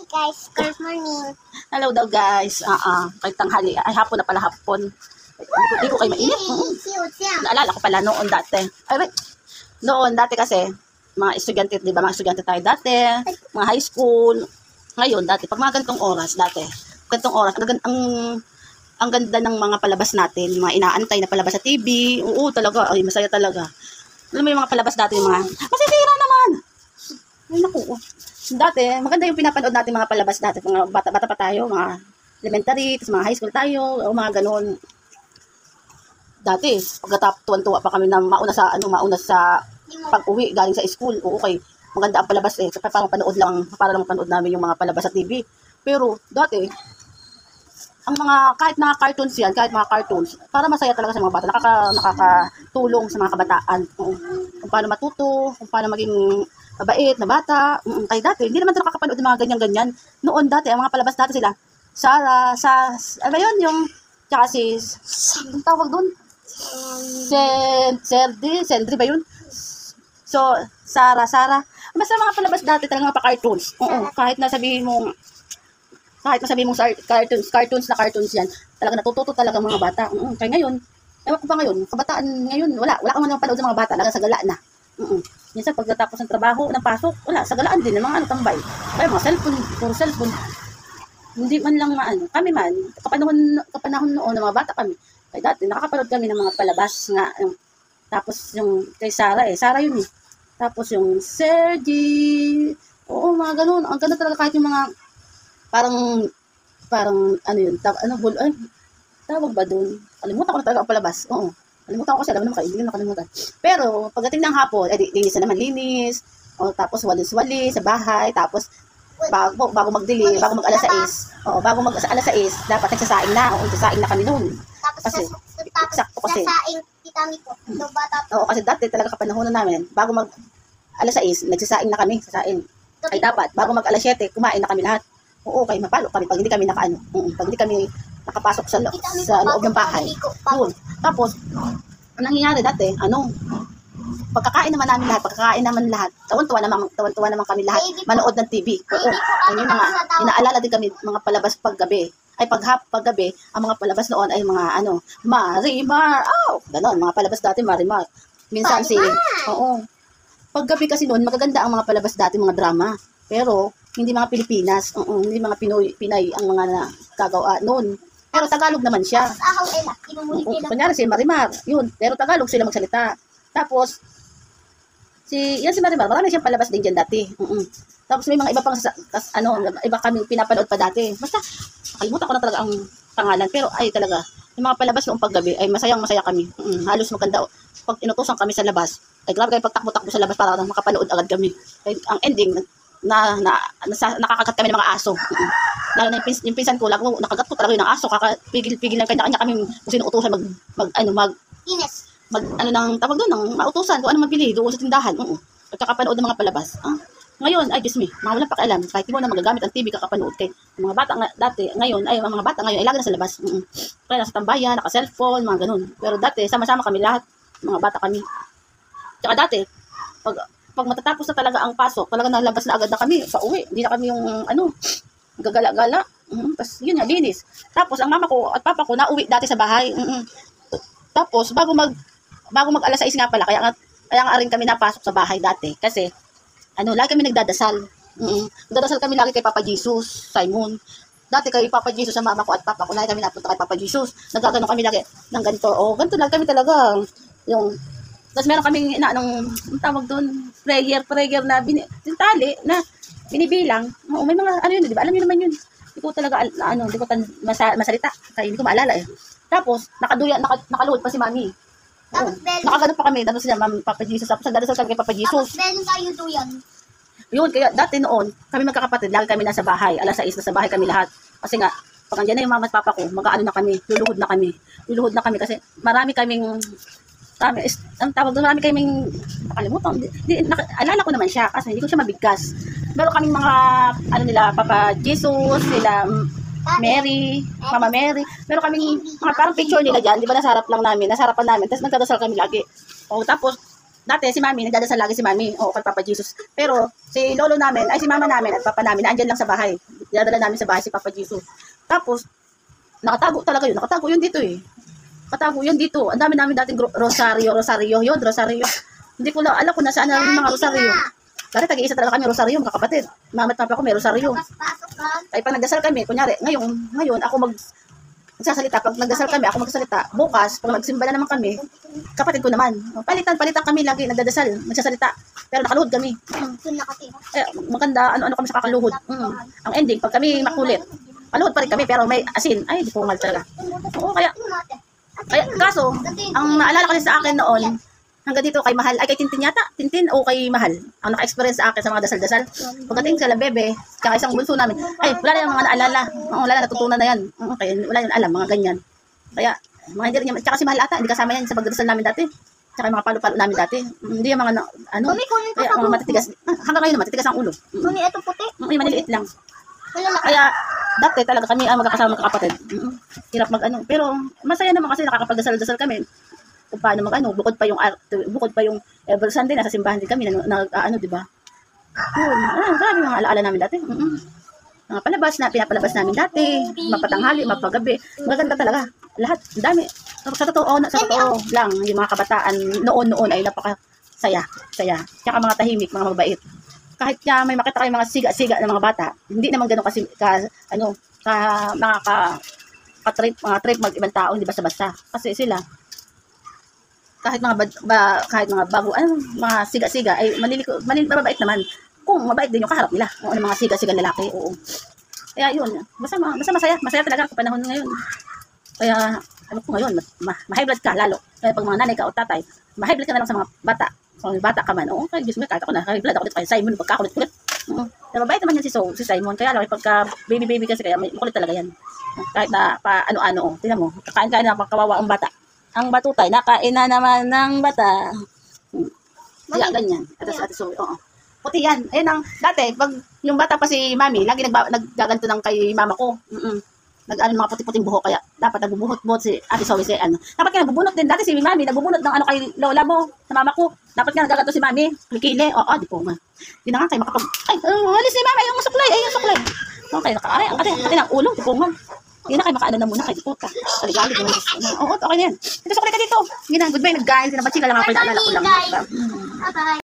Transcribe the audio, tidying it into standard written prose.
guys, good morning. Hello daw guys. Kahit tanghali. Ay, hapon na pala hapon. Hindi ko kayo mainit. Naalala ko pala noon dati. Noon dati kasi, mga estudyante, di ba? Mga estudyante tayo dati. Mga high school. Ngayon, dati, pag mga gantong oras, ang ganda ng mga palabas natin. Mga inaantay na palabas sa TV. Oo, talaga. Ay, masaya talaga. Alam mo yung mga palabas dati, yung mga, masisira naman. Ay, naku. Dati, maganda yung pinapanood natin mga palabas dati. Mga bata-bata pa tayo, mga elementary, tapos mga high school tayo, o mga ganun. Dati, pagkatapos tuwan-tuwa pa kami na mauna sa pag-uwi galing sa school. Oo, okay. Maganda ang palabas eh. Para lang panood namin yung mga palabas sa TV. Pero dati, ang kahit mga cartoons yan, para masaya talaga sa mga bata. Nakakatulong sa mga kabataan. Kung paano matuto, kung paano maging mabait na bata. Kaya dati, hindi naman nakakapanood ng mga ganyan-ganyan. Noon dati, ang mga palabas dati sila, Sarah, ano ba yun? Yung, tsaka si, ang tawag doon? Sendri ba yun? So, Sarah. Basta mga palabas dati talaga mga pa-cartoons. Oo, kahit na sabihin mong cartoons yan, talaga natututo talaga mga bata. Kaya ngayon, ewan ko pa ngayon, kabataan ngayon, wala kang mapanood sa mga bata, talaga sa gala na. Minsan pagkatapos ng trabaho, ng pasok, wala, sa galaan din, ng mga tambay. Kaya mga puro cellphone. Hindi man lang kami man, kapanahon noon, ng mga bata kami. Kaya dati, nakakapanood kami ng mga palabas nga. Tapos yung kay Sarah yun eh. Tapos yung Sergi, oo, mga ganun. Ang ganda talaga kahit yung mga, parang ano yun, tawag ba doon? Kalimutan ko na talaga ang palabas. Oo. Kalimutan ko kasi, alam naman kayo, hindi ko nakalimutan. Pero, pagdating ng hapon, linis na naman linis. O, tapos walis-walis sa bahay. Tapos, bago mag alas 6. O, bago mag alas 6, dapat nagsasaing na. O, nagsasaing na kami noon. Kasi, eksakto kasi. Sasaing, kitami ko. Oo, kasi dati talaga kapanahonan namin, bago mag alas 6, nagsasaing na kami. Ay dapat, bago mag alas 7, kumain na kami lahat. Oo, kaya mapalo kami pag hindi kami pag hindi kami nakapasok sa loob ng bahay. Yun. Tapos, ang nangyayari dati, pagkakain naman lahat, tawan-tuwa naman kami lahat, manood ng TV. Oo, ano yung mga, inaalala din kami, mga palabas paggabi. Ay, paggabi, ang mga palabas noon ay mga, Marimar, ganon, mga palabas dati, Marimar. Minsan paggabi kasi noon, magaganda ang mga palabas dati, mga drama. Pero, hindi mga Pilipinas, hindi mga Pinay ang mga nagagawa noon. Pero Tagalog naman siya. Kunyari si Marimar, yun. Pero Tagalog sila magsalita. Tapos, si Marimar, marami siyang palabas din dyan dati. Tapos may mga iba pang, iba kami pinapanood pa dati. Basta, nakalimutan ko na talaga ang pangalan. Pero ay talaga, yung mga palabas noong paggabi, ay masayang-masaya kami. Halos maganda. Pag inutusan kami sa labas, ay grabe kayo pagtakbo-takbo sa labas para makapanood agad kami. Ay, ang ending, nakakagat kami ng mga aso. Lalo na yung pinsan ko, nakagat ko talaga yung aso, pigil na kanya-kanya kami kung sino utusan tawag doon, ng mautusan, kung ano mabili doon sa tindahan. Pagkakapanood ng mga palabas. Ngayon, ay Diyos me, mga walang pakialam, kahit di mo na magagamit ang TV kakapanood kay mga bata dati, ngayon, ay lagi na sa labas. Kaya nasa tambayan, naka-cellphone, mga ganun. Pero dati, sama-sama kami lahat, mga bata kami. Tsaka dati, pag matatapos na talaga ang pasok, talaga nalabas na agad na kami sa uwi. Hindi na kami yung gagala-gala. Tapos yun nga, linis. Tapos ang mama ko at papa ko nauwi dati sa bahay. Tapos bago mag alas 6 nga pala, kaya nga rin kami napasok sa bahay dati. Kasi lagi kami nagdadasal. Nagdadasal kami lagi kay Papa Jesus, Simon. Dati kay Papa Jesus sa mama ko at papa ko, lagi kami napunta kay Papa Jesus. Nagkakaroon kami lagi ng ganito. Ganito lang kami talaga. Tapos meron kaming tawag doon, prayer na tali na binibilang. May mga di ba? Alam niyo naman yun. Hindi ko talaga hindi ko masalita. Kaya hindi ko maalala eh. Tapos nakaluhod pa si Mami. Nakagano pa kami, dano sila Papa Jesus. Tapos nagdadasal kami kay Papa Jesus. Tapos meron tayo duyan. Yun, kaya dati noon, kami magkakapatid, lagi kami nasa bahay. Alas 6 nasa bahay kami lahat. Kasi nga, pag andyan na yung mama at papa ko, mag-aano na kami, luluhod na kami kasi marami kaming ang tawag doon, marami kaming nakalimutan. Alala ko naman siya kasi hindi ko siya mabigkas. Meron kaming mga Papa Jesus, sila Mary, Mama Mary. Meron kaming mga parang picture nila dyan, di ba, nasa harapan namin. Tapos nagdadasal kami lagi. Tapos dati si Mami, nagdadasal lagi si Mami, kay Papa Jesus. Pero si lolo namin, ay si mama namin at papa namin, andyan lang sa bahay. dinadala namin sa bahay si Papa Jesus. Tapos, nakatago talaga yun. Nakatago yun dito eh. Nakatago yun dito. Ang dami namin dating rosaryo. Hindi ko alam kung nasaan na yung mga rosaryo. Dati tag-iisa talaga kami rosaryo, mga kapatid. Mama at papa ko may rosaryo. Pasok ka. Kaya pag nagdasal kami, kunyari, ngayon ako magsasalita. Pag nagdasal kami, ako magsasalita. Bukas, pag magsimba na naman kami, kapatid ko naman. Palitan kami lagi, nagdadasal, nagsasalita. Pero nakaluhod kami. Doon na kasi. Maganda, ano kami sa kakaluhod. Ang ending, pag kami makulit, kaluhod pa rin kami, pero may asin. Ay, di po mal talaga. Oo, kaya, kaso, ang naalala kasi sa akin noon, hanggang dito kay Mahal, ay kay Tintin yata, Tintin o kay Mahal, ang naka-experience sa akin sa mga dasal-dasal. Pagdating sa bebe, kaya isang bunso namin, ay, wala na yung mga naalala. Wala na, natutunan na yan. Kaya wala yung alam, mga ganyan. Kaya, mga hindi rin yan. Tsaka si Mahal ata, hindi kasama yan sa pagdadasal namin dati. Tsaka yung mga palo-palo namin dati. Hindi yung mga, kaya mga matitigas. Hanggang ngayon, matitigas ang ulo. Mami, ito puti. May maliliit lang. Malalaki. Kaya, dati talaga kami ang magkakasama magkakapatid. Hirap pero masaya naman kasi nakakapagdasal-dasal kami. Kung paano bukod pa yung every Sunday nasa simbahan din kami di ba? Yun, grabe mga alaala namin dati. Mga pinapalabas namin dati, mapatanghali, mapagabi. Maganda talaga. Lahat, ang dami. Sa totoo lang, yung mga kabataan noon ay napakasaya. Tsaka mga tahimik, mga mabait. Kahit may makita kayo mga siga-siga ng mga bata, hindi naman ganun kasi mga trip mag-ibang tao, hindi basta-basta. Kasi sila, kahit mga bago, mga siga-siga, ay mabait naman. Kung mabait din yung kaharap nila, o mga siga-siga lalaki, oo. Kaya yun, basta masaya talaga sa panahon ngayon. Kaya, ngayon, ma-high blood ka lalo. Kaya pag mga nanay ka o tatay, ma-high blood ka na lang sa mga bata. So, bata ka man, kaya Diyos mo, kahit ako na, high blood ako dito kay Simon, pagkakulit-kulit. Mabait naman yan si Simon, kaya lang, pagka baby kasi, kaya may kulit talaga yan. Kahit na ano-ano, tingnan mo, kakain-kain na pagkawawa ang bata. Ang batutay, nakain na naman ng bata. Kaya ganyan. Oo. Puti yan. Ayun dati, pag yung bata pa si Mami, lagi naggaganto ng kay mama ko. Mga puti-puting buhok, kaya dapat nagbubuhot-buhot si Ate Zoe. Dapat ka nagbubunot din. Dati si Mami, nagbubunot ng kay lola mo, sa mama ko. Dapat ka nagaganto si Mami. Kikili. Oo, di po. Di na nga kayo alis ni Mama, yung suklay. Okay, ate ng ulo, di po nga. Hindi na kayo makaano na muna, kayo puta. Kaligalig naman. Oo, okay na yan. Ito, suklay ka dito. Hindi na, goodbye, nag-guys. Sinabachika lang ako, alala ko lang. Bye.